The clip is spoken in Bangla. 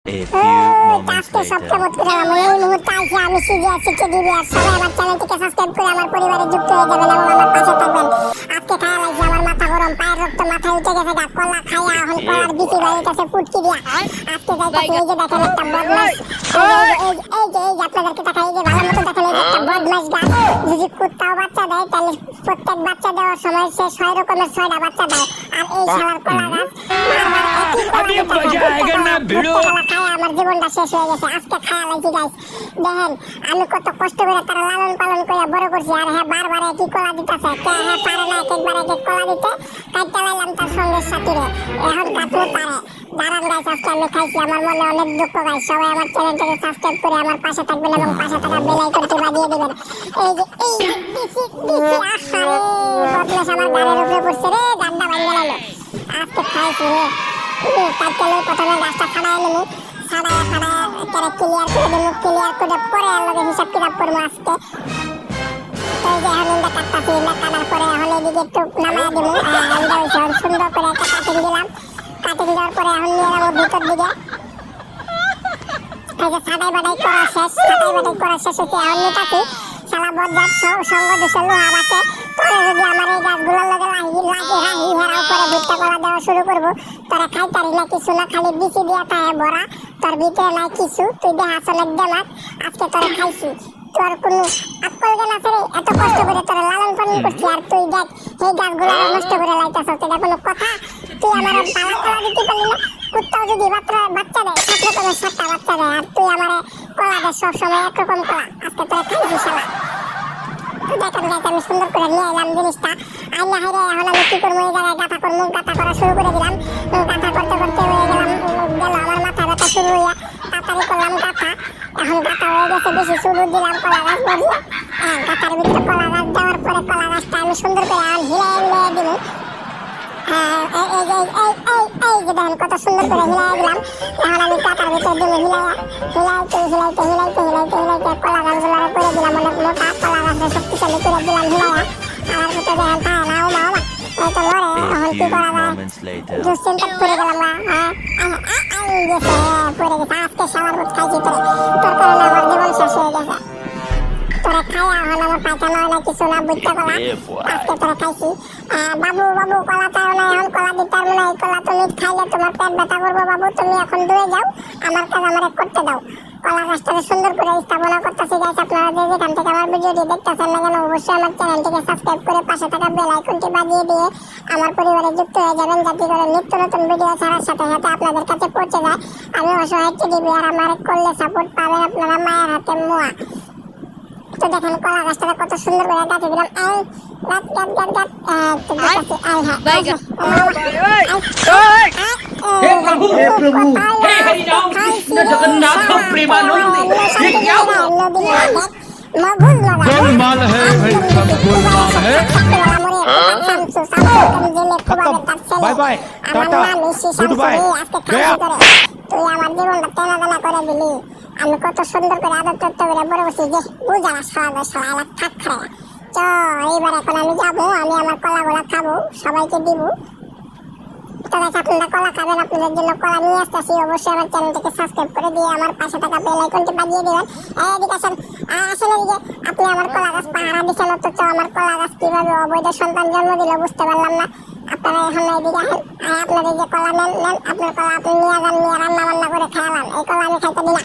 A few moments আজকে সবচেয়ে later. মত করে আমার এই মুহূর্তে আইছি আমি সিজিআর শিখে দিবি আর সবাই আমার চ্যানেলটিকে সাবস্ক্রাইব করে আমার পরিবারে যুক্ত হয়ে যাবেন এবং আমার পাশে থাকবেন। আজকে খাওয়া লাগছে আমার মাথা গরম, পায়ের রক্ত মাথায় উঠে গেছে, গা কলা খাইয়া এখন কলার বিচি বাইরে গেছে ফুটকি দিয়া। আজকে যাইতেছি এই যে দেখেন একটা বদমাস, এই যে আপনাদেরকে দেখাই, এই যে ভালো মতো দেখেন, এই যে একটা বদমাস গাছ যদি কুত্তাও বাচ্চা দেয় তাহলে প্রত্যেক বাচ্চা দেওয়ার সময় সে 6 রকমের 6টা বাচ্চা দেয়। আর এই শালার কলা গাছ বারবার একই কলা খায় আমার জীবনটা শেষ হয়ে গেছে। আজকে খাওয়া লাগছি গাইস, দেখেন আমি কত কষ্ট করে তারা লালন পালন করে বড় করছি, আর হ্যাঁ বারবার একই কলা দিতেছে, হ্যাঁ পারে না একবার এক এক কলা দিতে, কাটতে লাইলাম তার সঙ্গে সাথীরে, এখন কাটতে পারে। দাঁড়ান গাইস, আজকে আমি খাইছি, আমার মনে অনেক দুঃখ গাইস। সবাই আমার চ্যানেলটাকে সাবস্ক্রাইব করে আমার পাশে থাকবেন এবং পাশে থাকা বেল আইকনটি বাজিয়ে দিবেন। এই যে দিছি আহারে বদমাশ আমার গাড়ির উপরে পড়ছে রে, গান্ডা ভাঙে গেল। আজকে খাইছি রে, কাটতে লই প্রথমে গাছটা ছাড়াই নেবো, ছাড়ায় ক্লিয়ার করে দেবো, ক্লিয়ার করে পরে আলাদা হিসাব কিতাব করবো আজকে। তো এই যে এখন ইন্দা কাটতাছি, ইন্দা কাটার পরে এখন এদিকে একটু নামাই দেবো, ইন্দা হয়েছে এখন সুন্দর করে একটা কাটিং দিলাম, কাটিং দেওয়ার পরে এখন নিয়ে যাবো ভিতর দিকে। এই যে ছাটাই বাটাই করা শেষ, ছাটাই বাটাই করা শেষ হচ্ছে, এখন নিতাছি শালা বজ্জাত সঙ্গ দিছে লোহা বাসে। পরে যদি আমার এই গাছগুলোর লগে রাহি হেরাও করে ভুট্টা কলা দেওয়া শুরু করবো, তোরা খাইতারি না কিছু না, খালি বিচি দিয়া থাকে ভরা, তোর ভিতরে নাই কিছু, তুই দেখ আসলে দেমাক আজকে তোরা খাইছি, তোর কোনো আক্কল জ্ঞান আছে রে? এত কষ্ট করে তোরা লালন পালন করছি আর তুই দেখ এই গাছগুলো নষ্ট করে লাইতাছ, এটা কোনো কথা? তুই আমার পালা কলা দিতে পারলি না? কুত্তাও যদি বাচ্চা দেয় 7 রকমের 7টা বাচ্চা দেয়, আর তুই আমার কলা দেয় সবসময় একরকম কলা, আজকে তোরা খাইছি শালা। দেখেন গাইস, আমি সুন্দর করে নিয়ে এলাম জিনিসটা, আইনা হাইরে এখন আমি কি করবো, এই জায়গায় গাঁথা করবো, গাঁথা করা শুরু করে দিলাম, গাঁথা করতে করতে হয়ে গেল আমার মাথা ব্যথা শুরু হইয়া, তাড়াতাড়ি করলাম গাঁথা। এখন গাঁথা হয়ে গেছে, বেশি শুরু দিলাম কলা গাছ বসিয়ে, গাঁথার ভিতরে কলা গাছ দেওয়ার পরে কলা গাছটা আমি সুন্দর করে এখন হিলাই দিব। এই যে দেখেন কত সুন্দর করে হিলাই দিলাম, এখন আমি কাটার ভিতরে দেবো হিলাইতে কলা গাছগুলো করে দিলাম, অনেক মোটা কলা গাছটা শক্তিশালী করে দিলাম হিলাইয়া। আমার ভিতরে দেখেন পায় না মা এই তো লড়ে, এখন কি করা যায়, দুশ্চিন্তায় পড়ে গেলাম পড়ে গেছে। আজকে সালার বুট খাইছি তোর কারণে আমার জীবন শেষ হয়ে গেছে, তোরা খাইয়া এখন আমার পায়খানা হয় না কিছু না, বুঝতে কলা আজকে তোরা খাইছি। বাবু কলা চাও না, এখন কলা দিতে পারবো না, এই কলা তুমি খাইলে তোমার পেট ব্যথা করবো বাবু, তুমি এখন দূরে যাও, আমার কাজ আমার করতে দাও। কলা গাছটাকে সুন্দর করে স্থাপনা করতেছি গাইস, আপনারা যে যেখান থেকে আমার ভিডিওটি দেখতেছেন না কেন অবশ্যই আমার চ্যানেলটিকে সাবস্ক্রাইব করে পাশে থাকা বেল আইকনটি বাজিয়ে দিয়ে আমার পরিবারে যুক্ত হয়ে যাবেন, যাতে করে নিত্য নতুন ভিডিও ছাড়ার সাথে সাথে আপনাদের কাছে পৌঁছে যায়। আমি অসহায় টিভি আর আমার করলে সাপোর্ট পাবেন আপনারা মায়ের হাতে মোয়া। তো দেখেন কলা গাছটা কত সুন্দর করে গাছে দিলাম, bye bye tata good bye তুই আমার জীবনটা তেনা তেনা করে দিলি, আমি কত সুন্দর করে আদর তত্ত্ব করে বড় বসি যে বুঝালা সবাই থাক খায়। চ এইবার এখন আমি যাবো, আমি আমার কলাগুলা খাবো, সবাইকে দিব। তো গাইস আপনারা কলা খাবেন, আপনাদের জন্য কলা নিয়ে আসতেছি, অবশ্যই আমার চ্যানেলটাকে সাবস্ক্রাইব করে দিয়ে আমার পাশে থাকা বেল আইকনটি বাজিয়ে দিবেন। এদিকে আসেন, আসলে এই যে আপনি আমার কলা গাছ পাহারা দিচ্ছেন, অথচ আমার কলা গাছ কিভাবে অবৈধ সন্তান জন্ম দিল বুঝতে পারলাম না। আপনারা এখন এদিকে আসেন, আপনাদের যে কলা নেন আপনার কলা আপনি নিয়ে যান, নিয়ে রান্না বান্না করে খাওয়ালাম, এই কলা আমি খাইতে দিই না।